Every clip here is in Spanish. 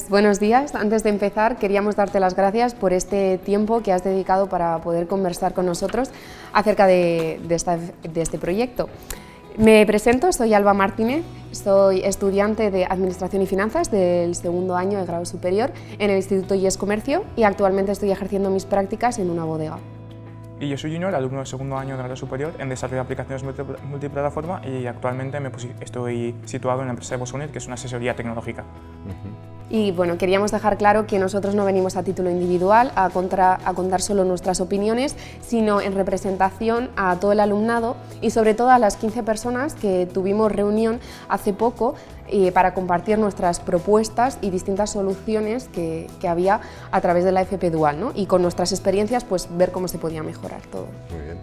Pues buenos días. Antes de empezar, queríamos darte las gracias por este tiempo que has dedicado para poder conversar con nosotros acerca de este proyecto. Me presento, soy Alba Martínez, soy estudiante de Administración y Finanzas del segundo año de grado superior en el Instituto IES Comercio y actualmente estoy ejerciendo mis prácticas en una bodega. Y yo soy Junior, alumno del segundo año de grado superior en desarrollo de aplicaciones multiplataforma y actualmente estoy situado en la empresa de Bosonit, que es una asesoría tecnológica. Y bueno, queríamos dejar claro que nosotros no venimos a título individual a contar solo nuestras opiniones, sino en representación a todo el alumnado y sobre todo a las 15 personas que tuvimos reunión hace poco para compartir nuestras propuestas y distintas soluciones que había a través de la FP Dual, ¿no? Y con nuestras experiencias pues ver cómo se podía mejorar todo. Muy bien.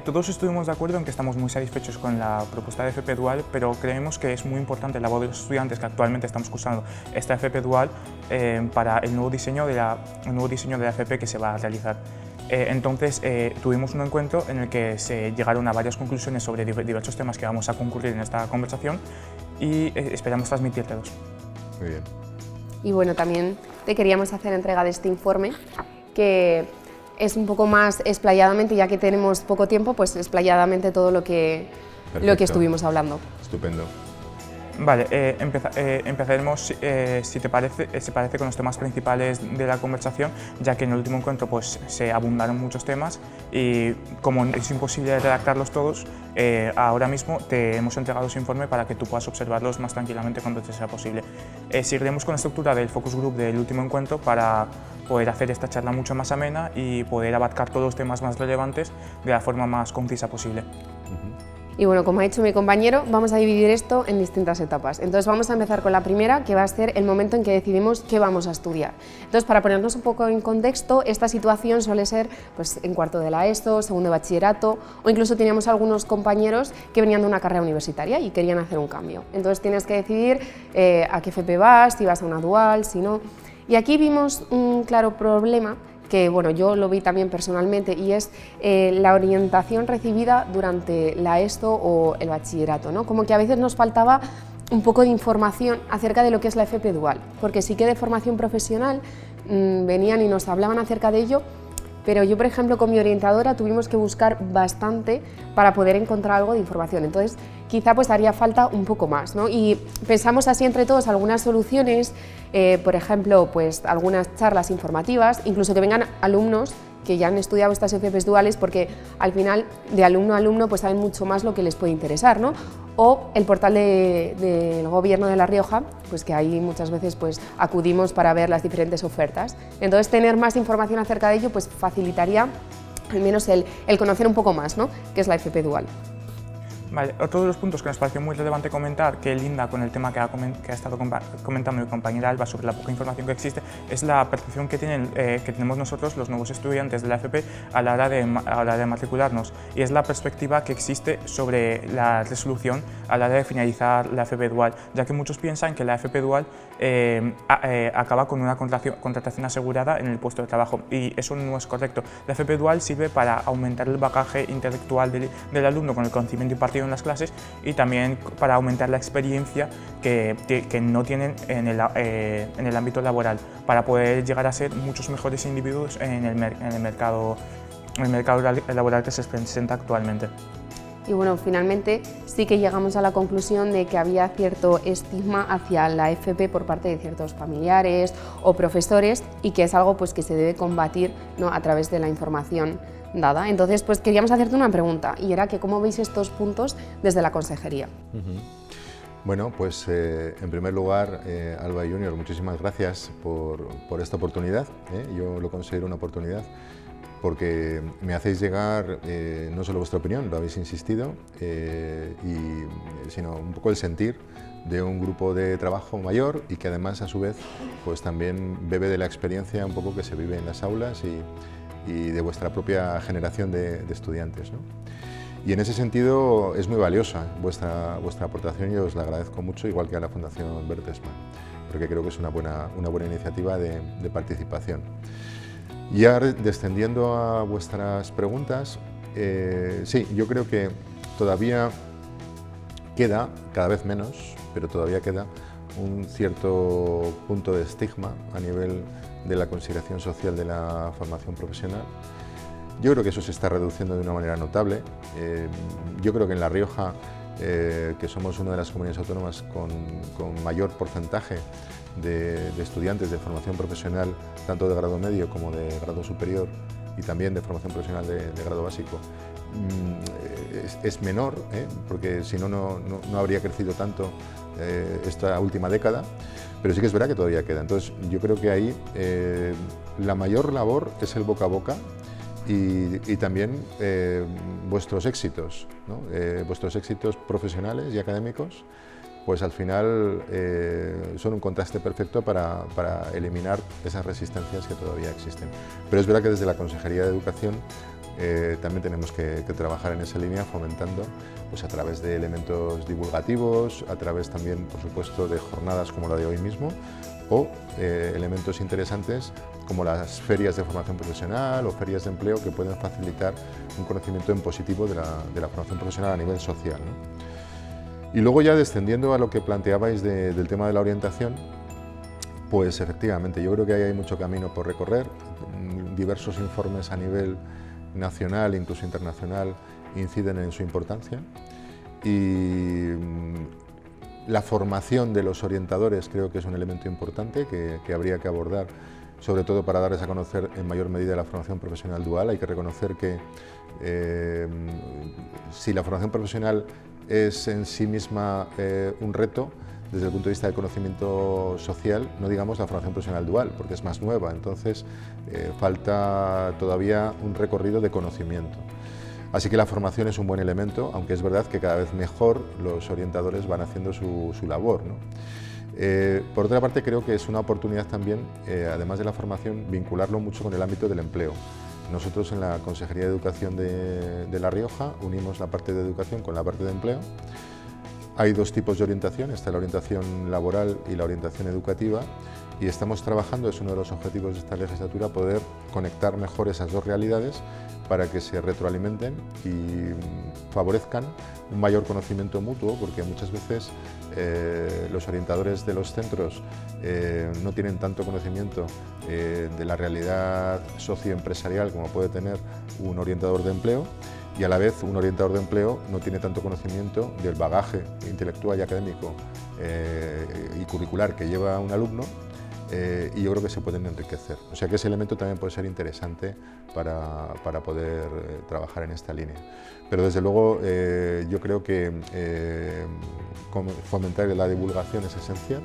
Todos estuvimos de acuerdo en que estamos muy satisfechos con la propuesta de FP Dual, pero creemos que es muy importante la voz de los estudiantes que actualmente estamos cursando esta FP Dual para el nuevo diseño de la FP que se va a realizar. Entonces tuvimos un encuentro en el que se llegaron a varias conclusiones sobre diversos temas que vamos a concurrir en esta conversación y esperamos transmitírtelos. Muy bien. Y bueno, también te queríamos hacer entrega de este informe que es un poco más explayadamente, ya que tenemos poco tiempo, pues explayadamente todo lo que estuvimos hablando. Estupendo. Vale, empezaremos, si te parece, con los temas principales de la conversación, ya que en el último encuentro pues, se abundaron muchos temas y como es imposible redactarlos todos, ahora mismo te hemos entregado ese informe para que tú puedas observarlos más tranquilamente cuando te sea posible. Seguiremos con la estructura del focus group del último encuentro para poder hacer esta charla mucho más amena y poder abarcar todos los temas más relevantes de la forma más concisa posible. Y bueno, como ha dicho mi compañero, vamos a dividir esto en distintas etapas. Entonces vamos a empezar con la primera, que va a ser el momento en que decidimos qué vamos a estudiar. Entonces, para ponernos un poco en contexto, esta situación suele ser pues, en cuarto de la ESO, segundo de bachillerato, o incluso teníamos algunos compañeros que venían de una carrera universitaria y querían hacer un cambio. Entonces tienes que decidir a qué FP vas, si vas a una dual, si no. Y aquí vimos un claro problema que bueno, yo lo vi también personalmente y es la orientación recibida durante la ESO o el bachillerato, ¿no? Como que a veces nos faltaba un poco de información acerca de lo que es la FP Dual, porque sí que de formación profesional venían y nos hablaban acerca de ello, pero yo, por ejemplo, con mi orientadora tuvimos que buscar bastante para poder encontrar algo de información, entonces quizá pues haría falta un poco más, ¿no? Y pensamos así entre todos algunas soluciones, por ejemplo, pues algunas charlas informativas, incluso que vengan alumnos que ya han estudiado estas FPs duales, porque al final de alumno a alumno pues saben mucho más lo que les puede interesar, ¿no? O el portal del Gobierno de La Rioja, pues que ahí muchas veces pues acudimos para ver las diferentes ofertas. Entonces tener más información acerca de ello pues facilitaría al menos el conocer un poco más, ¿no? ¿Qué es la FP Dual? Vale, otro de los puntos que nos pareció muy relevante comentar, que linda con el tema que ha estado comentando mi compañera Alba sobre la poca información que existe, es la percepción que tenemos nosotros, los nuevos estudiantes de la FP, a la hora de matricularnos, y es la perspectiva que existe sobre la resolución a la hora de finalizar la FP Dual, ya que muchos piensan que la FP Dual acaba con una contratación asegurada en el puesto de trabajo, y eso no es correcto. La FP Dual sirve para aumentar el bagaje intelectual del alumno con el conocimiento impartido en las clases y también para aumentar la experiencia que no tienen en el ámbito laboral, para poder llegar a ser muchos mejores individuos en el mercado laboral que se presenta actualmente. Y bueno, finalmente sí que llegamos a la conclusión de que había cierto estigma hacia la FP por parte de ciertos familiares o profesores y que es algo pues, que se debe combatir, ¿no? A través de la información dada. Entonces, pues queríamos hacerte una pregunta y era que ¿cómo veis estos puntos desde la consejería? Bueno, pues en primer lugar, Alba Junior, muchísimas gracias por esta oportunidad. Yo lo considero una oportunidad porque me hacéis llegar no solo vuestra opinión, lo habéis insistido, sino un poco el sentir de un grupo de trabajo mayor y que además a su vez pues también bebe de la experiencia un poco que se vive en las aulas y de vuestra propia generación de estudiantes, ¿no? Y en ese sentido es muy valiosa vuestra aportación y os la agradezco mucho, igual que a la Fundación Bertelsmann, porque creo que es una buena iniciativa de participación. Ya descendiendo a vuestras preguntas, sí, yo creo que todavía queda, cada vez menos, pero todavía queda un cierto punto de estigma a nivel de la consideración social de la formación profesional. Yo creo que eso se está reduciendo de una manera notable. Yo creo que en La Rioja, que somos una de las comunidades autónomas con mayor porcentaje de estudiantes de formación profesional, tanto de grado medio como de grado superior, y también de formación profesional de grado básico, es menor, porque si no, no habría crecido tanto esta última década, pero sí que es verdad que todavía queda. Entonces yo creo que ahí la mayor labor es el boca a boca y también vuestros éxitos, ¿no? Vuestros éxitos profesionales y académicos, pues al final son un contraste perfecto para eliminar esas resistencias que todavía existen. Pero es verdad que desde la Consejería de Educación también tenemos que trabajar en esa línea, fomentando pues, a través de elementos divulgativos, a través también, por supuesto, de jornadas como la de hoy mismo, o elementos interesantes como las ferias de formación profesional o ferias de empleo, que pueden facilitar un conocimiento en positivo de la formación profesional a nivel social, ¿no? Y luego ya descendiendo a lo que planteabais del tema de la orientación, pues efectivamente yo creo que ahí hay mucho camino por recorrer. Diversos informes a nivel nacional, incluso internacional, inciden en su importancia, y la formación de los orientadores creo que es un elemento importante que habría que abordar, sobre todo para darles a conocer en mayor medida la formación profesional dual. Hay que reconocer que si la formación profesional es en sí misma un reto, desde el punto de vista del conocimiento social, no digamos la formación profesional dual, porque es más nueva, entonces falta todavía un recorrido de conocimiento. Así que la formación es un buen elemento, aunque es verdad que cada vez mejor los orientadores van haciendo su labor, ¿no? Por otra parte, creo que es una oportunidad también, además de la formación, vincularlo mucho con el ámbito del empleo. Nosotros en la Consejería de Educación de La Rioja unimos la parte de educación con la parte de empleo. Hay dos tipos de orientación, está la orientación laboral y la orientación educativa, y estamos trabajando, es uno de los objetivos de esta legislatura, poder conectar mejor esas dos realidades para que se retroalimenten y favorezcan un mayor conocimiento mutuo, porque muchas veces los orientadores de los centros no tienen tanto conocimiento de la realidad socioempresarial como puede tener un orientador de empleo, y a la vez un orientador de empleo no tiene tanto conocimiento del bagaje intelectual y académico y curricular que lleva un alumno, y yo creo que se pueden enriquecer. O sea que ese elemento también puede ser interesante para poder trabajar en esta línea. Pero desde luego yo creo que fomentar la divulgación es esencial,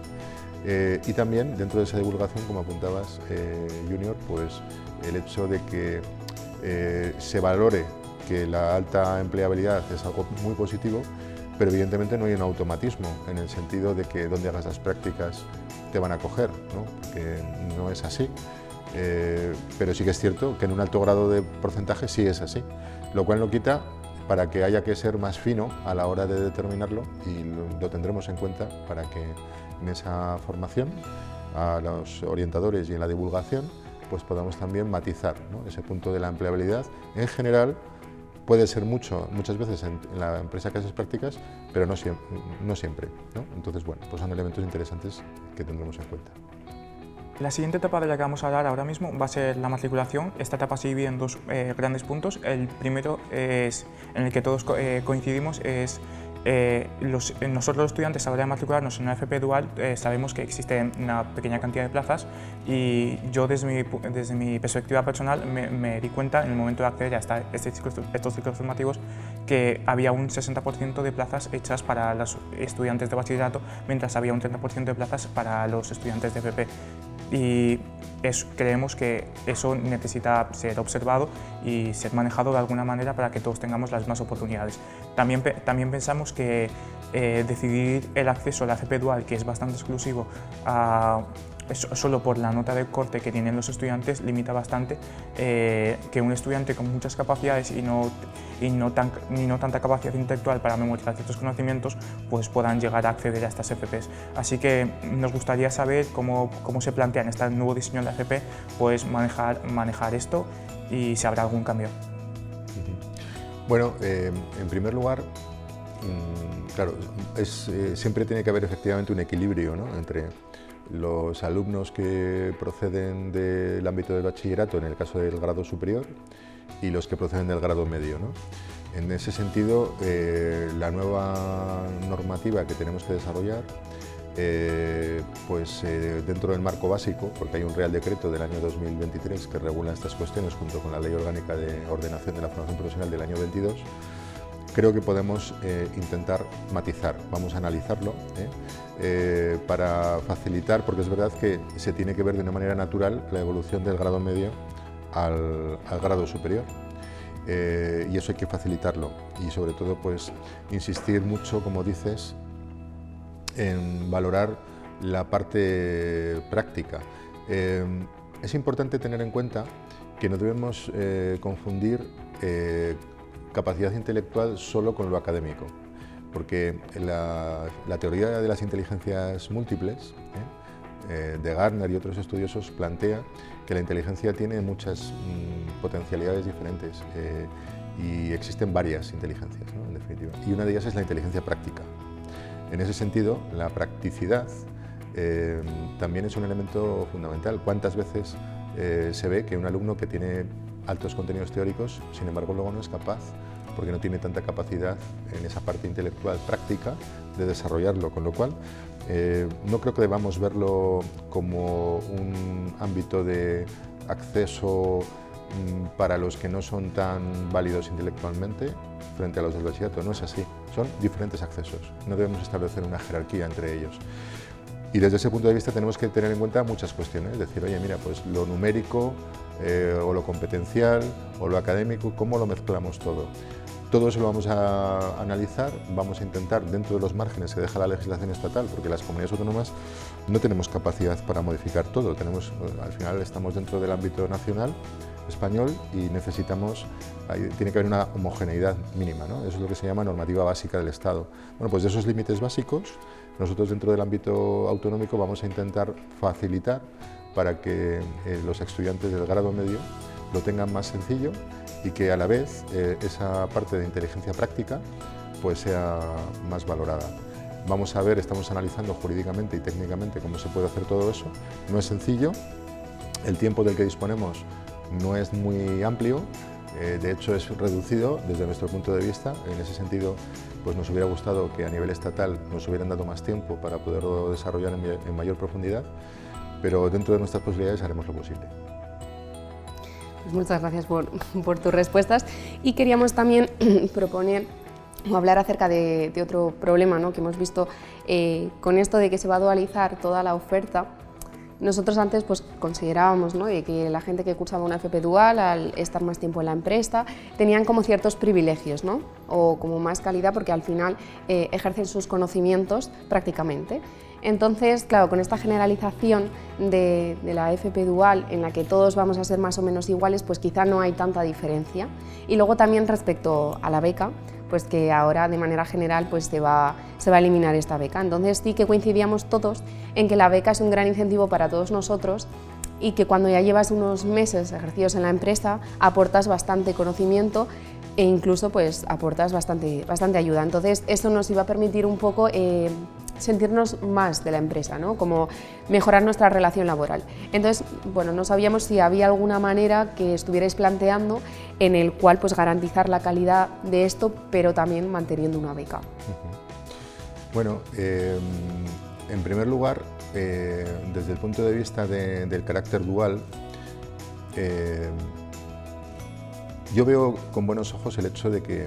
y también dentro de esa divulgación, como apuntabas, Junior, pues el hecho de que se valore que la alta empleabilidad es algo muy positivo, pero evidentemente no hay un automatismo en el sentido de que donde hagas las prácticas te van a coger, ¿no? Porque no es así, pero sí que es cierto que en un alto grado de porcentaje sí es así, lo cual no quita para que haya que ser más fino a la hora de determinarlo, y lo tendremos en cuenta para que en esa formación a los orientadores y en la divulgación pues podamos también matizar, ¿no? Ese punto de la empleabilidad. En general puede ser muchas veces en la empresa que haces prácticas, pero no siempre, ¿no? Entonces, bueno, pues son elementos interesantes que tendremos en cuenta. La siguiente etapa de la que vamos a hablar ahora mismo va a ser la matriculación. Esta etapa se divide en dos grandes puntos. El primero, es en el que todos coincidimos, es nosotros los estudiantes a la hora de matricularnos en una FP dual sabemos que existe una pequeña cantidad de plazas, y yo desde mi perspectiva personal me di cuenta en el momento de acceder a estos ciclos formativos que había un 60% de plazas hechas para los estudiantes de bachillerato, mientras había un 30% de plazas para los estudiantes de FP. Y creemos que eso necesita ser observado y ser manejado de alguna manera para que todos tengamos las mismas oportunidades. También pensamos que decidir el acceso a la FP dual, que es bastante exclusivo solo por la nota de corte que tienen los estudiantes, limita bastante que un estudiante con muchas capacidades y no tanta capacidad intelectual para memorizar ciertos conocimientos pues puedan llegar a acceder a estas FPs. Así que nos gustaría saber cómo se plantea en este nuevo diseño de la FP pues manejar esto, y si habrá algún cambio. Bueno, en primer lugar, claro, siempre tiene que haber efectivamente un equilibrio, ¿no?, entre los alumnos que proceden del ámbito del bachillerato, en el caso del grado superior, y los que proceden del grado medio, ¿no? En ese sentido, la nueva normativa que tenemos que desarrollar, dentro del marco básico, porque hay un Real Decreto del año 2023 que regula estas cuestiones junto con la Ley Orgánica de Ordenación de la Formación Profesional del año 22, creo que podemos intentar matizar, vamos a analizarlo para facilitar, porque es verdad que se tiene que ver de una manera natural la evolución del grado medio al grado superior. Y eso hay que facilitarlo y sobre todo pues insistir mucho, como dices, en valorar la parte práctica. Es importante tener en cuenta que no debemos confundir capacidad intelectual solo con lo académico, porque la teoría de las inteligencias múltiples de Gardner y otros estudiosos plantea que la inteligencia tiene muchas potencialidades diferentes y existen varias inteligencias, ¿no?, en definitiva, y una de ellas es la inteligencia práctica. En ese sentido, la practicidad también es un elemento fundamental. ¿Cuántas veces se ve que un alumno que tiene altos contenidos teóricos, sin embargo, luego no es capaz, porque no tiene tanta capacidad en esa parte intelectual práctica de desarrollarlo, con lo cual no creo que debamos verlo como un ámbito de acceso para los que no son tan válidos intelectualmente frente a los del bachillerato. No es así, son diferentes accesos, no debemos establecer una jerarquía entre ellos. Y desde ese punto de vista tenemos que tener en cuenta muchas cuestiones, decir, oye, mira, pues lo numérico o lo competencial o lo académico, ¿cómo lo mezclamos todo? Todo eso lo vamos a analizar, vamos a intentar, dentro de los márgenes que deja la legislación estatal, porque las comunidades autónomas no tenemos capacidad para modificar todo, al final estamos dentro del ámbito nacional español y necesitamos, tiene que haber una homogeneidad mínima, ¿no? Eso es lo que se llama normativa básica del Estado. Bueno, pues de esos límites básicos, nosotros dentro del ámbito autonómico vamos a intentar facilitar para que los estudiantes del grado medio lo tengan más sencillo y que a la vez esa parte de inteligencia práctica pues sea más valorada. Vamos a ver, estamos analizando jurídicamente y técnicamente cómo se puede hacer todo eso. No es sencillo, el tiempo del que disponemos no es muy amplio, de hecho es reducido desde nuestro punto de vista. En ese sentido, pues nos hubiera gustado que a nivel estatal nos hubieran dado más tiempo para poderlo desarrollar en mayor profundidad, pero dentro de nuestras posibilidades haremos lo posible. Pues muchas gracias por tus respuestas y queríamos también proponer o hablar acerca de otro problema, ¿no?, que hemos visto con esto de que se va a dualizar toda la oferta. Nosotros antes pues considerábamos, ¿no?, que la gente que cursaba una FP dual, al estar más tiempo en la empresa, tenían como ciertos privilegios, ¿no?, o como más calidad, porque al final ejercen sus conocimientos prácticamente. Entonces, claro, con esta generalización de la FP dual, en la que todos vamos a ser más o menos iguales, pues quizá no hay tanta diferencia. Y luego también respecto a la beca, pues que ahora de manera general pues se va a eliminar esta beca. Entonces sí que coincidíamos todos en que la beca es un gran incentivo para todos nosotros y que cuando ya llevas unos meses ejercidos en la empresa aportas bastante conocimiento e incluso pues aportas bastante ayuda. Entonces eso nos iba a permitir un poco sentirnos más de la empresa, ¿no?, como mejorar nuestra relación laboral. Entonces, bueno, no sabíamos si había alguna manera que estuvierais planteando en el cual pues garantizar la calidad de esto, pero también manteniendo una beca. Bueno, en primer lugar, desde el punto de vista del carácter dual, yo veo con buenos ojos el hecho de que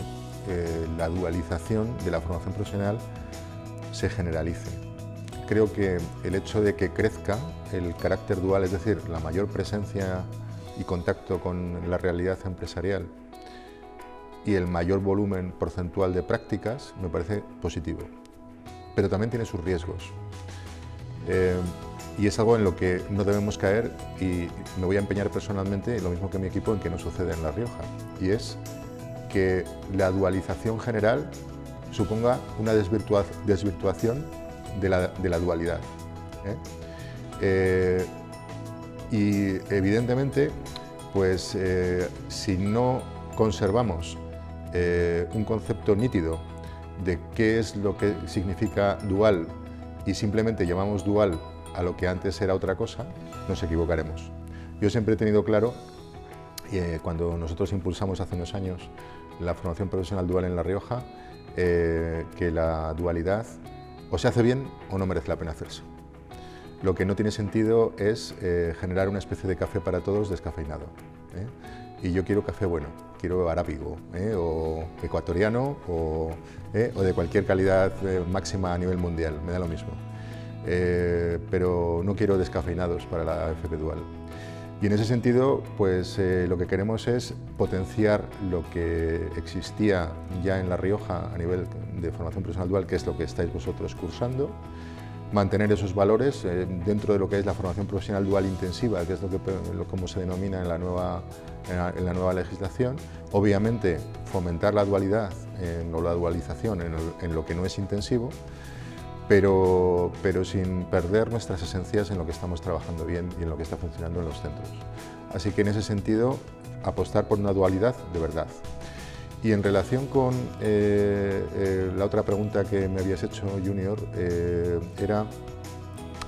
la dualización de la formación profesional se generalice. Creo que el hecho de que crezca el carácter dual, es decir, la mayor presencia y contacto con la realidad empresarial y el mayor volumen porcentual de prácticas, me parece positivo. Pero también tiene sus riesgos. Y es algo en lo que no debemos caer, y me voy a empeñar personalmente, lo mismo que mi equipo, en que no sucede en La Rioja. Y es que la dualización general suponga una desvirtuación de la dualidad. Y evidentemente, pues si no conservamos un concepto nítido de qué es lo que significa dual y simplemente llamamos dual a lo que antes era otra cosa, nos equivocaremos. Yo siempre he tenido claro, cuando nosotros impulsamos hace unos años la formación profesional dual en La Rioja, que la dualidad o se hace bien o no merece la pena hacerse. Lo que no tiene sentido es generar una especie de café para todos descafeinado. Y yo quiero café bueno, quiero arábigo, o ecuatoriano, o de cualquier calidad máxima a nivel mundial, me da lo mismo. Pero no quiero descafeinados para la FP Dual. Y en ese sentido, pues lo que queremos es potenciar lo que existía ya en La Rioja a nivel de formación profesional dual, que es lo que estáis vosotros cursando, mantener esos valores dentro de lo que es la formación profesional dual intensiva, que es como se denomina en la nueva legislación. Obviamente, fomentar la dualidad o la dualización en lo que no es intensivo, pero sin perder nuestras esencias en lo que estamos trabajando bien y en lo que está funcionando en los centros. Así que en ese sentido, apostar por una dualidad de verdad. Y en relación con la otra pregunta que me habías hecho, Junior, era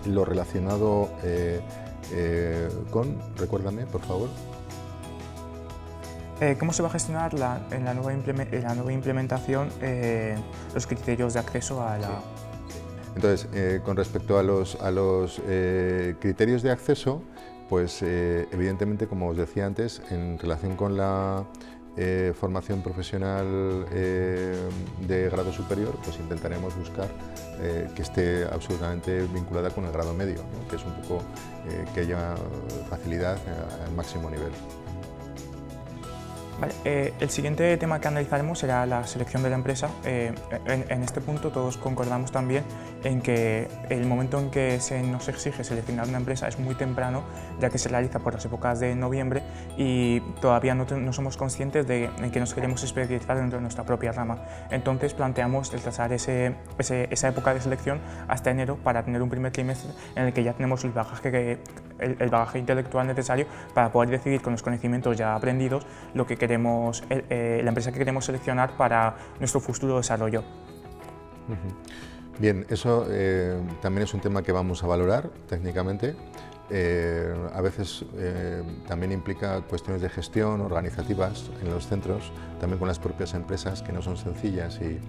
lo relacionado con, recuérdame, por favor. ¿Cómo se va a gestionar en la nueva implementación los criterios de acceso a la...? Entonces, con respecto a los criterios de acceso, pues evidentemente, como os decía antes, en relación con la formación profesional de grado superior, pues intentaremos buscar que esté absolutamente vinculada con el grado medio, ¿no? Que es un poco que haya facilidad al máximo nivel. Vale, el siguiente tema que analizaremos será la selección de la empresa. En este punto todos concordamos también en que el momento en que se nos exige seleccionar una empresa es muy temprano, ya que se realiza por las épocas de noviembre y todavía no somos conscientes de en qué nos queremos especializar dentro de nuestra propia rama. Entonces planteamos retrasar esa época de selección hasta enero para tener un primer trimestre en el que ya tenemos el bagaje intelectual necesario para poder decidir con los conocimientos ya aprendidos lo que queremos, la empresa que queremos seleccionar para nuestro futuro desarrollo. Bien, eso también es un tema que vamos a valorar técnicamente. A veces también implica cuestiones de gestión organizativas en los centros, también con las propias empresas, que no son sencillas y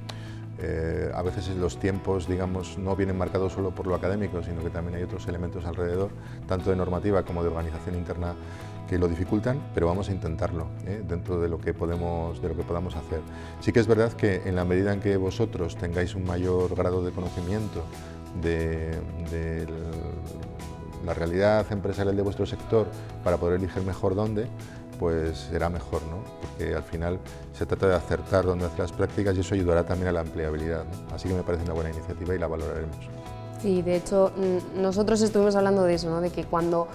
a veces los tiempos, digamos, no vienen marcados solo por lo académico, sino que también hay otros elementos alrededor, tanto de normativa como de organización interna, que lo dificultan, pero vamos a intentarlo dentro de lo que podamos hacer. Sí que es verdad que en la medida en que vosotros tengáis un mayor grado de conocimiento de la realidad empresarial de vuestro sector para poder elegir mejor dónde, pues será mejor, ¿no? Porque al final se trata de acertar dónde hacer las prácticas y eso ayudará también a la empleabilidad, ¿no? Así que me parece una buena iniciativa y la valoraremos. Sí, de hecho, nosotros estuvimos hablando de eso, ¿no? De que cuando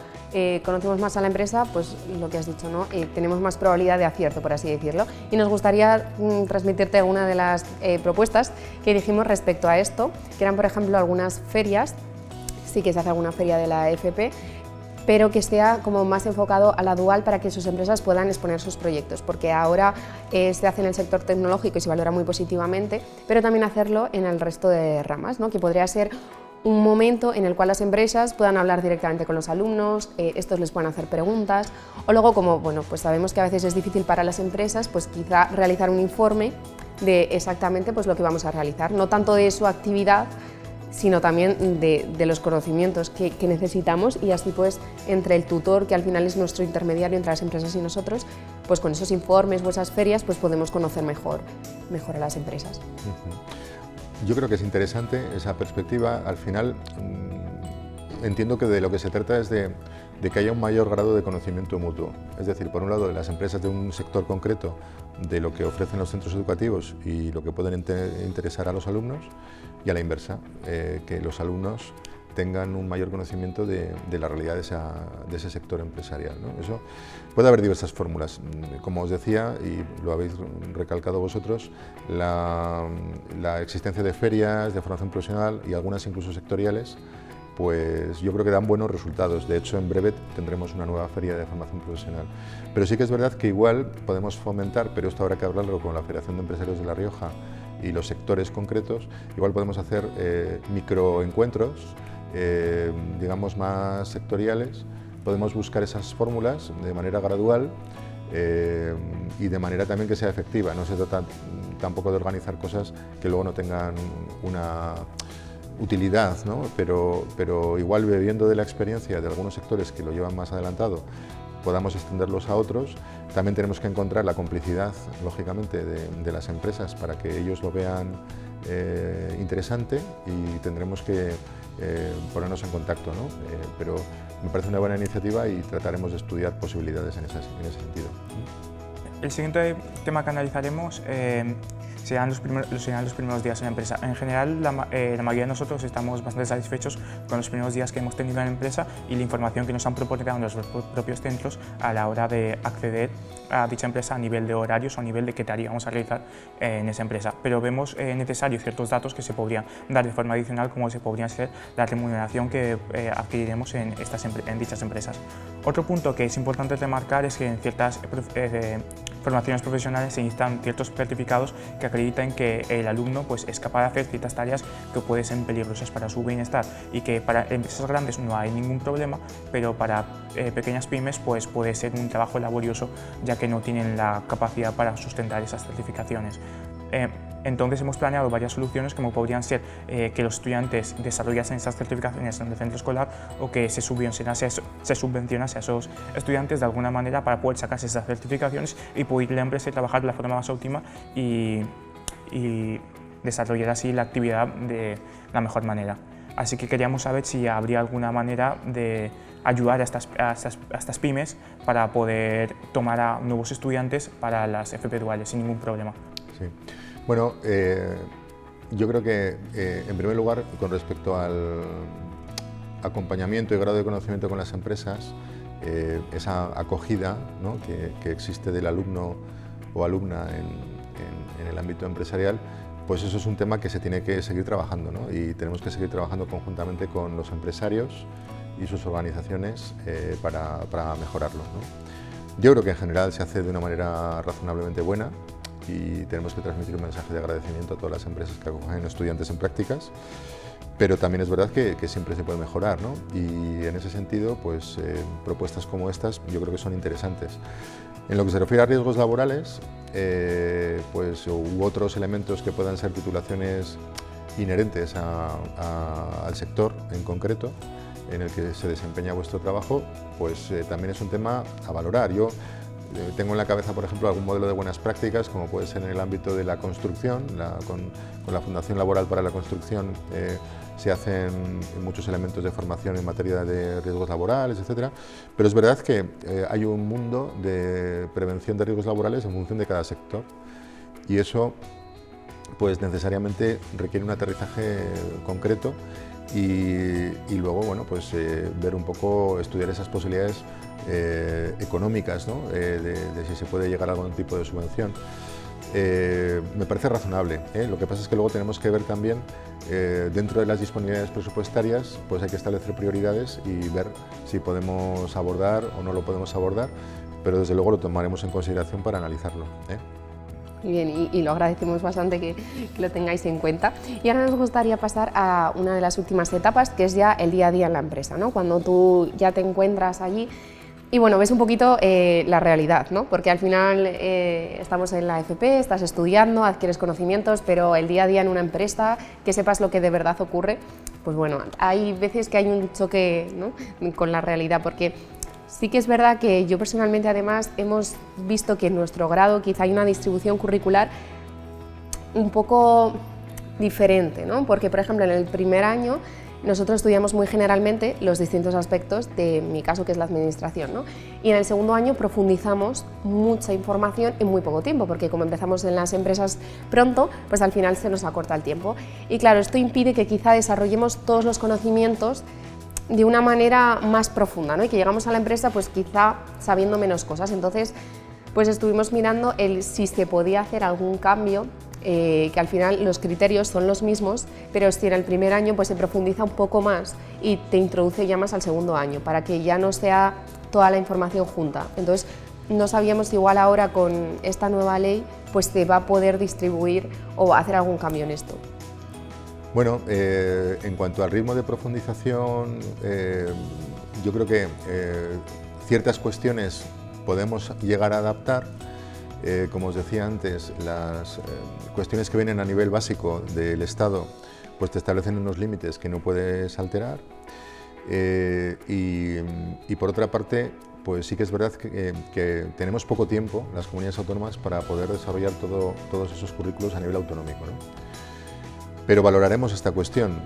conocemos más a la empresa, pues lo que has dicho, ¿no? Tenemos más probabilidad de acierto, por así decirlo. Y nos gustaría transmitirte alguna de las propuestas que dijimos respecto a esto, que eran, por ejemplo, algunas ferias. Sí que se hace alguna feria de la FP, pero que sea como más enfocado a la dual para que sus empresas puedan exponer sus proyectos, porque ahora se hace en el sector tecnológico y se valora muy positivamente, pero también hacerlo en el resto de ramas, ¿no? Que podría ser un momento en el cual las empresas puedan hablar directamente con los alumnos, estos les puedan hacer preguntas, o luego, como bueno, pues sabemos que a veces es difícil para las empresas, pues quizá realizar un informe de exactamente pues lo que vamos a realizar, no tanto de su actividad, sino también de los conocimientos que necesitamos, y así pues entre el tutor, que al final es nuestro intermediario entre las empresas y nosotros, pues con esos informes o esas ferias pues podemos conocer mejor a las empresas. Yo creo que es interesante esa perspectiva. Al final entiendo que de lo que se trata es de que haya un mayor grado de conocimiento mutuo. Es decir, por un lado, de las empresas de un sector concreto, de lo que ofrecen los centros educativos y lo que pueden interesar a los alumnos, y a la inversa, que los alumnos tengan un mayor conocimiento de la realidad de ese sector empresarial, ¿no? Eso puede haber diversas fórmulas. Como os decía, y lo habéis recalcado vosotros, la existencia de ferias de formación profesional y algunas incluso sectoriales, pues yo creo que dan buenos resultados. De hecho, en breve tendremos una nueva feria de formación profesional. Pero sí que es verdad que igual podemos fomentar, pero esto habrá que hablarlo con la Federación de Empresarios de La Rioja y los sectores concretos, igual podemos hacer microencuentros, digamos más sectoriales, podemos buscar esas fórmulas de manera gradual y de manera también que sea efectiva. No se trata tampoco de organizar cosas que luego no tengan una utilidad, ¿no? pero igual bebiendo de la experiencia de algunos sectores que lo llevan más adelantado, podamos extenderlos a otros. También tenemos que encontrar la complicidad, lógicamente, de las empresas para que ellos lo vean interesante y tendremos que ponernos en contacto, ¿no? Pero me parece una buena iniciativa y trataremos de estudiar posibilidades en ese sentido. El siguiente tema que analizaremos serán los primeros días en la empresa. En general, la mayoría de nosotros estamos bastante satisfechos con los primeros días que hemos tenido en la empresa y la información que nos han proporcionado los propios centros a la hora de acceder a dicha empresa a nivel de horarios o a nivel de qué tarea vamos a realizar en esa empresa. Pero vemos necesarios ciertos datos que se podrían dar de forma adicional, como se podría ser la remuneración que adquiriremos en dichas empresas. Otro punto que es importante remarcar es que en ciertas formaciones profesionales se necesitan ciertos certificados que acreditan que el alumno pues, es capaz de hacer ciertas tareas que pueden ser peligrosas para su bienestar y que para empresas grandes no hay ningún problema, pero para pequeñas pymes pues, puede ser un trabajo laborioso ya que no tienen la capacidad para sustentar esas certificaciones. Entonces hemos planeado varias soluciones como podrían ser que los estudiantes desarrollasen esas certificaciones en el centro escolar o que se subvencionase a esos estudiantes de alguna manera para poder sacarse esas certificaciones y poder ir a la empresa y trabajar de la forma más óptima y desarrollar así la actividad de la mejor manera. Así que queríamos saber si habría alguna manera de ayudar a estas pymes para poder tomar a nuevos estudiantes para las FP duales sin ningún problema. Sí. Bueno, yo creo que en primer lugar, con respecto al acompañamiento y grado de conocimiento con las empresas, esa acogida, ¿no?, que existe del alumno o alumna en el ámbito empresarial, pues eso es un tema que se tiene que seguir trabajando, ¿no? Y tenemos que seguir trabajando conjuntamente con los empresarios y sus organizaciones para mejorarlo, ¿no? Yo creo que en general se hace de una manera razonablemente buena y tenemos que transmitir un mensaje de agradecimiento a todas las empresas que acogen estudiantes en prácticas, pero también es verdad que siempre se puede mejorar, ¿no? Y en ese sentido, pues propuestas como estas yo creo que son interesantes. En lo que se refiere a riesgos laborales, pues, u otros elementos que puedan ser titulaciones inherentes al sector en concreto en el que se desempeña vuestro trabajo, pues también es un tema a valorar. Yo tengo en la cabeza, por ejemplo, algún modelo de buenas prácticas, como puede ser en el ámbito de la construcción. Con la Fundación Laboral para la Construcción se hacen muchos elementos de formación en materia de riesgos laborales, etc. Pero es verdad que hay un mundo de prevención de riesgos laborales en función de cada sector y eso pues necesariamente requiere un aterrizaje concreto y luego, bueno, pues ver un poco, estudiar esas posibilidades económicas, ¿no? de si se puede llegar a algún tipo de subvención. Me parece razonable, Lo que pasa es que luego tenemos que ver también, dentro de las disponibilidades presupuestarias, pues hay que establecer prioridades y ver si podemos abordar o no lo podemos abordar, pero desde luego lo tomaremos en consideración para analizarlo. Muy bien, y lo agradecemos bastante que lo tengáis en cuenta. Y ahora nos gustaría pasar a una de las últimas etapas, que es ya el día a día en la empresa, ¿no? Cuando tú ya te encuentras allí y bueno, ves un poquito la realidad, ¿no? Porque al final estamos en la FP, estás estudiando, adquieres conocimientos, pero el día a día en una empresa, que sepas lo que de verdad ocurre, pues bueno, hay veces que hay un choque, ¿no?, con la realidad, porque sí que es verdad que yo personalmente además hemos visto que en nuestro grado quizá hay una distribución curricular un poco diferente, ¿no? Porque por ejemplo en el primer año nosotros estudiamos muy generalmente los distintos aspectos de mi caso, que es la administración, ¿no? Y en el segundo año profundizamos mucha información en muy poco tiempo, porque como empezamos en las empresas pronto, pues al final se nos acorta el tiempo. Y claro, esto impide que quizá desarrollemos todos los conocimientos de una manera más profunda, ¿no? Y que llegamos a la empresa pues quizá sabiendo menos cosas. Entonces pues estuvimos mirando si se podía hacer algún cambio, que al final los criterios son los mismos, pero si en el primer año pues se profundiza un poco más y te introduce ya más al segundo año, para que ya no sea toda la información junta. Entonces no sabíamos igual ahora con esta nueva ley pues se va a poder distribuir o hacer algún cambio en esto. Bueno, en cuanto al ritmo de profundización, yo creo que ciertas cuestiones podemos llegar a adaptar. Como os decía antes, las cuestiones que vienen a nivel básico del Estado pues te establecen unos límites que no puedes alterar. Y por otra parte, pues sí que es verdad que tenemos poco tiempo, las comunidades autónomas, para poder desarrollar todos esos currículos a nivel autonómico, ¿no? Pero valoraremos esta cuestión,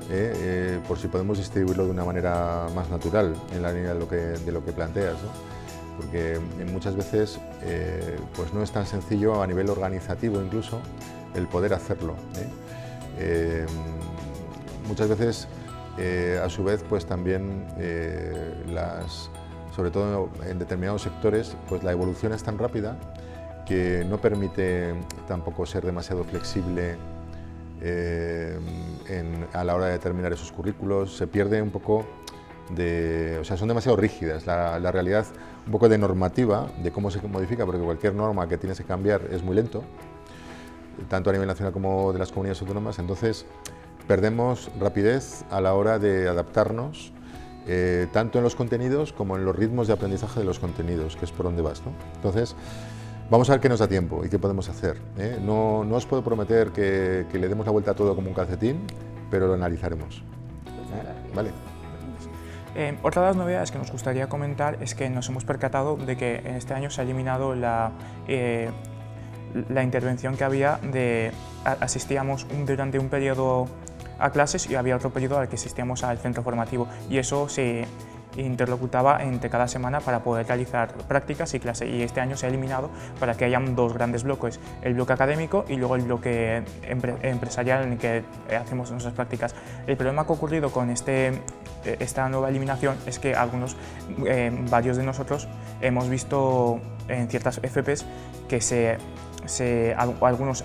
por si podemos distribuirlo de una manera más natural, en la línea de lo que planteas, ¿no? Porque muchas veces pues no es tan sencillo a nivel organizativo incluso el poder hacerlo, muchas veces a su vez pues también sobre todo en determinados sectores, pues la evolución es tan rápida que no permite tampoco ser demasiado flexible a la hora de determinar esos currículos. Se pierde un poco o sea, son demasiado rígidas. La realidad un poco de normativa, de cómo se modifica, porque cualquier norma que tienes que cambiar es muy lento, tanto a nivel nacional como de las comunidades autónomas. Entonces perdemos rapidez a la hora de adaptarnos, tanto en los contenidos como en los ritmos de aprendizaje de los contenidos, que es por donde vas, ¿no? Entonces, vamos a ver qué nos da tiempo y qué podemos hacer, ¿eh? No os puedo prometer que le demos la vuelta a todo como un calcetín, pero lo analizaremos. ¿Vale? Otra de las novedades que nos gustaría comentar es que nos hemos percatado de que en este año se ha eliminado la intervención que había de asistíamos durante un periodo a clases y había otro periodo al que asistíamos al centro formativo, y eso se interlocutaba entre cada semana para poder realizar prácticas y clases, y este año se ha eliminado para que hayan dos grandes bloques, el bloque académico y luego el bloque empresarial en el que hacemos nuestras prácticas. El problema que ha ocurrido con esta nueva eliminación es que varios de nosotros hemos visto en ciertas FPs que algunos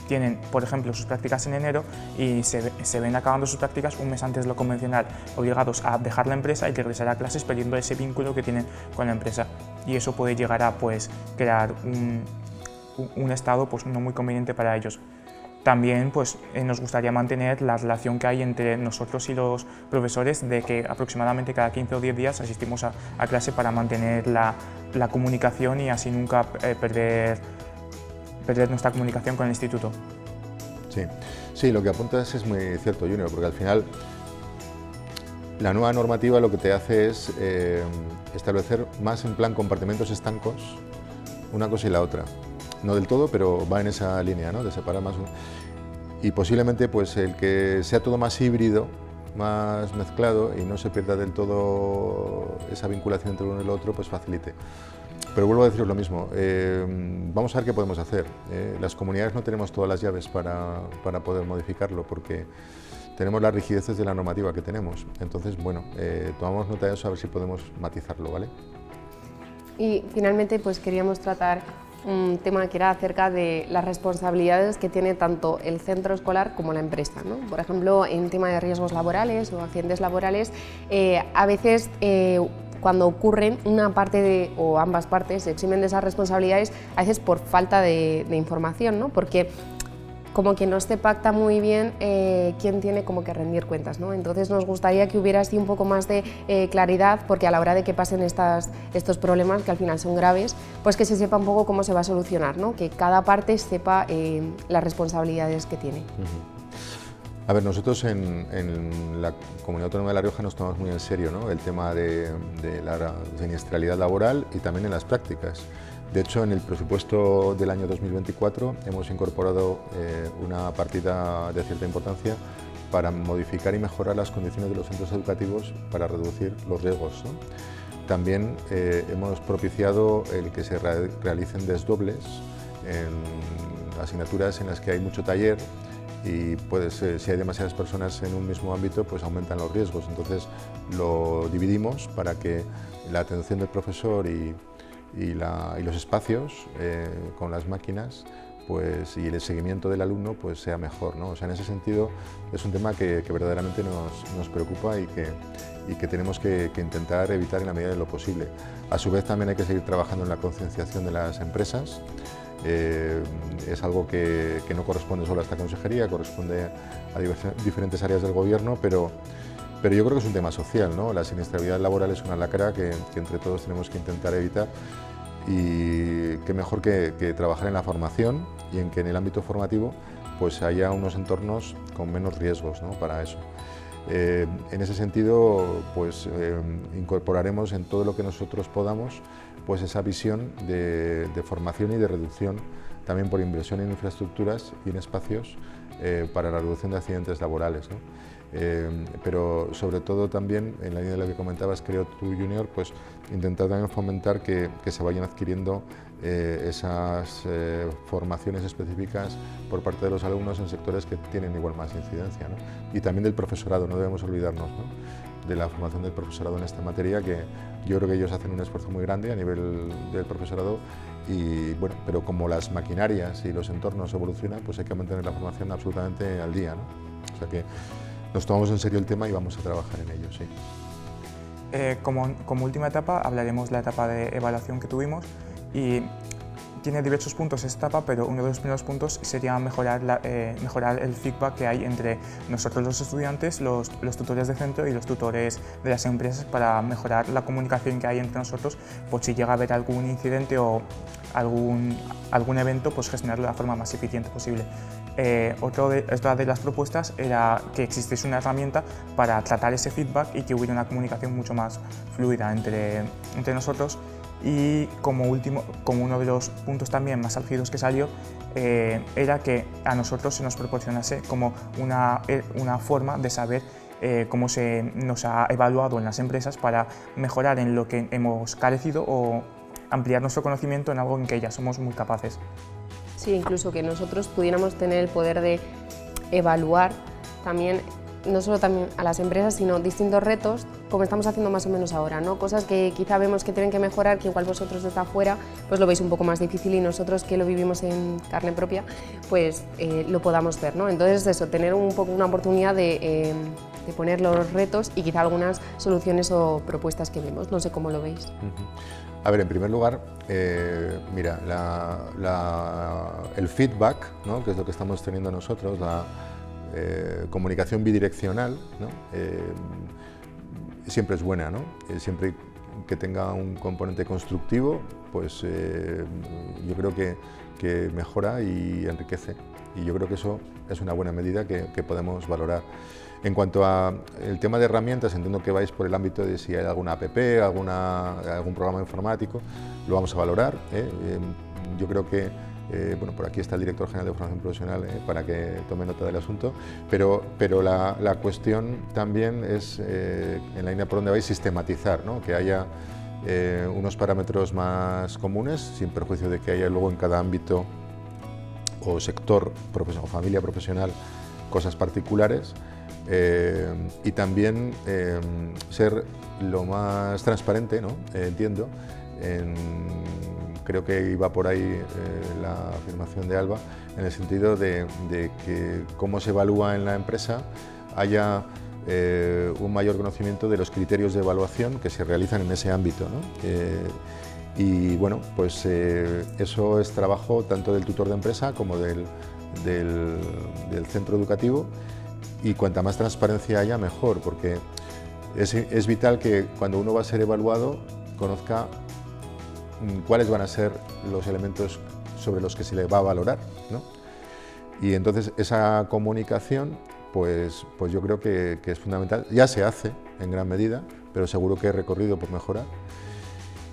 tienen, por ejemplo, sus prácticas en enero y se ven acabando sus prácticas un mes antes de lo convencional, obligados a dejar la empresa y regresar a clases perdiendo ese vínculo que tienen con la empresa, y eso puede llegar a crear un estado pues, no muy conveniente para ellos. También pues, nos gustaría mantener la relación que hay entre nosotros y los profesores, de que aproximadamente cada 15 o 10 días asistimos a clase para mantener la comunicación y así nunca perder nuestra comunicación con el instituto. Sí, lo que apuntas es muy cierto, Junior, porque al final la nueva normativa lo que te hace es establecer más en plan compartimentos estancos una cosa y la otra. No del todo, pero va en esa línea, ¿no? De separar más. Y posiblemente pues, el que sea todo más híbrido, más mezclado y no se pierda del todo esa vinculación entre uno y el otro, pues facilite. Pero vuelvo a deciros lo mismo, vamos a ver qué podemos hacer. Las comunidades no tenemos todas las llaves para poder modificarlo, porque tenemos las rigideces de la normativa que tenemos. Entonces, bueno, tomamos nota de eso a ver si podemos matizarlo, ¿vale? Y finalmente pues queríamos tratar un tema que era acerca de las responsabilidades que tiene tanto el centro escolar como la empresa, ¿no? Por ejemplo, en tema de riesgos laborales o accidentes laborales, a veces cuando ocurren, una parte o ambas partes se eximen de esas responsabilidades, a veces por falta de información, ¿no? Porque como que no se pacta muy bien quién tiene como que rendir cuentas, ¿no? Entonces nos gustaría que hubiera así un poco más de claridad, porque a la hora de que pasen estos problemas, que al final son graves, pues que se sepa un poco cómo se va a solucionar, ¿no? Que cada parte sepa las responsabilidades que tiene. A ver, nosotros en la Comunidad Autónoma de La Rioja nos tomamos muy en serio, ¿no? El tema de la siniestralidad laboral y también en las prácticas. De hecho, en el presupuesto del año 2024 hemos incorporado una partida de cierta importancia para modificar y mejorar las condiciones de los centros educativos para reducir los riesgos, ¿no? También hemos propiciado el que se realicen desdobles en asignaturas en las que hay mucho taller y si hay demasiadas personas en un mismo ámbito, pues aumentan los riesgos. Entonces lo dividimos para que la atención del profesor y los espacios con las máquinas pues, y el seguimiento del alumno pues, sea mejor, ¿no? O sea, en ese sentido es un tema que verdaderamente nos preocupa y que tenemos que intentar evitar en la medida de lo posible. A su vez también hay que seguir trabajando en la concienciación de las empresas Es algo que no corresponde solo a esta consejería, corresponde a diferentes áreas del gobierno, pero yo creo que es un tema social, ¿no? La siniestralidad laboral es una lacra que entre todos tenemos que intentar evitar, y qué mejor que trabajar en la formación y en que en el ámbito formativo pues haya unos entornos con menos riesgos, ¿no? Para eso. En ese sentido, pues incorporaremos en todo lo que nosotros podamos pues esa visión de formación y de reducción, también por inversión en infraestructuras y en espacios para la reducción de accidentes laborales, ¿no? Pero sobre todo también, en la línea de lo que comentabas, Creo Tu Junior, pues intentar también fomentar que se vayan adquiriendo esas formaciones específicas por parte de los alumnos en sectores que tienen igual más incidencia, ¿no? Y también del profesorado, no debemos olvidarnos, ¿no? De la formación del profesorado en esta materia, que yo creo que ellos hacen un esfuerzo muy grande a nivel del profesorado, y bueno, pero como las maquinarias y los entornos evolucionan, pues hay que mantener la formación absolutamente al día, ¿no? O sea que nos tomamos en serio el tema y vamos a trabajar en ello, sí. Como última etapa hablaremos de la etapa de evaluación que tuvimos, y tiene diversos puntos esta etapa, pero uno de los primeros puntos sería mejorar el feedback que hay entre nosotros los estudiantes, los tutores de centro y los tutores de las empresas, para mejorar la comunicación que hay entre nosotros, por si llega a haber algún incidente o algún evento, pues gestionarlo de la forma más eficiente posible. Otra de las propuestas era que existiese una herramienta para tratar ese feedback y que hubiera una comunicación mucho más fluida entre nosotros. Y como uno de los puntos también más álgidos que salió, era que a nosotros se nos proporcionase como una forma de saber cómo se nos ha evaluado en las empresas, para mejorar en lo que hemos carecido o ampliar nuestro conocimiento en algo en que ya somos muy capaces. Sí, incluso que nosotros pudiéramos tener el poder de evaluar también, no solo también a las empresas, sino distintos retos, como estamos haciendo más o menos ahora, ¿no? Cosas que quizá vemos que tienen que mejorar, que igual vosotros desde afuera pues lo veis un poco más difícil, y nosotros que lo vivimos en carne propia, pues lo podamos ver, ¿no? Entonces eso, tener un poco una oportunidad de poner los retos y quizá algunas soluciones o propuestas que vemos. No sé cómo lo veis. A ver, en primer lugar, mira, el feedback, ¿no? Que es lo que estamos teniendo nosotros, la comunicación bidireccional, ¿no? Siempre es buena, ¿no? Siempre que tenga un componente constructivo, pues yo creo que mejora y enriquece, y yo creo que eso es una buena medida que podemos valorar. En cuanto al tema de herramientas, entiendo que vais por el ámbito de si hay alguna app, algún programa informático, lo vamos a valorar, ¿eh? Yo creo que, bueno, por aquí está el director general de formación profesional, para que tome nota del asunto, pero la cuestión también es, en la línea por donde vais, sistematizar, ¿no? Que haya unos parámetros más comunes, sin perjuicio de que haya luego en cada ámbito o sector o familia profesional cosas particulares. Y también ser lo más transparente, ¿no? Entiendo, creo que iba por ahí la afirmación de Alba, en el sentido de que cómo se evalúa en la empresa haya un mayor conocimiento de los criterios de evaluación que se realizan en ese ámbito, ¿no? Y bueno, pues eso es trabajo tanto del tutor de empresa como del centro educativo, y cuanta más transparencia haya, mejor, porque es vital que cuando uno va a ser evaluado conozca cuáles van a ser los elementos sobre los que se le va a valorar, ¿no? Y entonces esa comunicación, pues yo creo que es fundamental. Ya se hace en gran medida, pero seguro que hay recorrido por mejorar.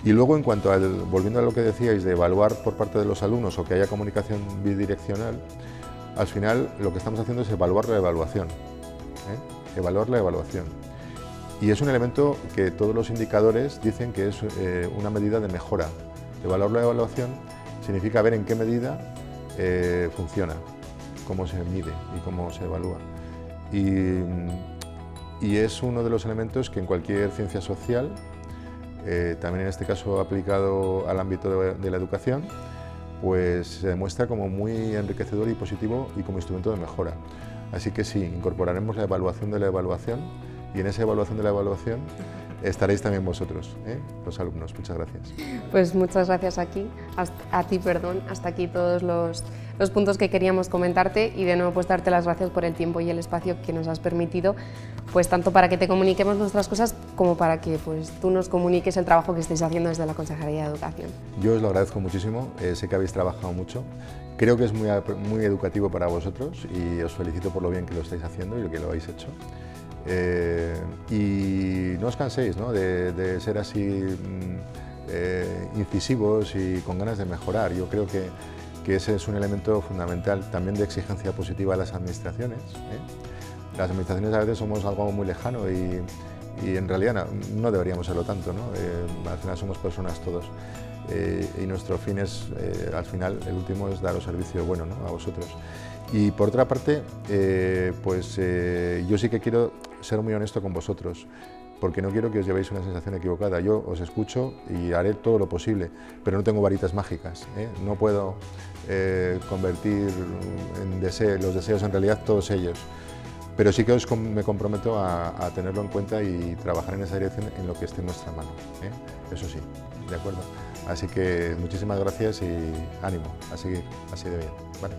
Y luego, en cuanto volviendo a lo que decíais de evaluar por parte de los alumnos o que haya comunicación bidireccional, al final lo que estamos haciendo es evaluar la evaluación, evaluar la evaluación. Y es un elemento que todos los indicadores dicen que es una medida de mejora. Evaluar la evaluación significa ver en qué medida funciona, cómo se mide y cómo se evalúa. Y es uno de los elementos que en cualquier ciencia social, también en este caso aplicado al ámbito de la educación, pues se demuestra como muy enriquecedor y positivo y como instrumento de mejora. Así que sí, incorporaremos la evaluación de la evaluación, y en esa evaluación de la evaluación estaréis también vosotros, los alumnos. Muchas gracias. Pues muchas gracias a ti, hasta aquí todos los puntos que queríamos comentarte y de nuevo pues darte las gracias por el tiempo y el espacio que nos has permitido, pues tanto para que te comuniquemos nuestras cosas como para que pues tú nos comuniques el trabajo que estáis haciendo desde la Consejería de Educación. Yo os lo agradezco muchísimo, sé que habéis trabajado mucho, creo que es muy educativo para vosotros y os felicito por lo bien que lo estáis haciendo y lo que lo habéis hecho. Y no os canséis, ¿no?, de ser así incisivos y con ganas de mejorar. Yo creo que ese es un elemento fundamental también de exigencia positiva a las administraciones. Las administraciones a veces somos algo muy lejano y en realidad no deberíamos serlo tanto, ¿no? Al final somos personas todos y nuestro fin es, al final, el último es daros servicio bueno, ¿no?, a vosotros. Y por otra parte, yo sí que quiero ser muy honesto con vosotros, porque no quiero que os llevéis una sensación equivocada. Yo os escucho y haré todo lo posible, pero no tengo varitas mágicas, no puedo convertir los deseos en realidad todos ellos. Pero sí que me comprometo a tenerlo en cuenta y trabajar en esa dirección en lo que esté en nuestra mano, eso sí, ¿de acuerdo? Así que muchísimas gracias y ánimo a seguir así de bien, ¿vale?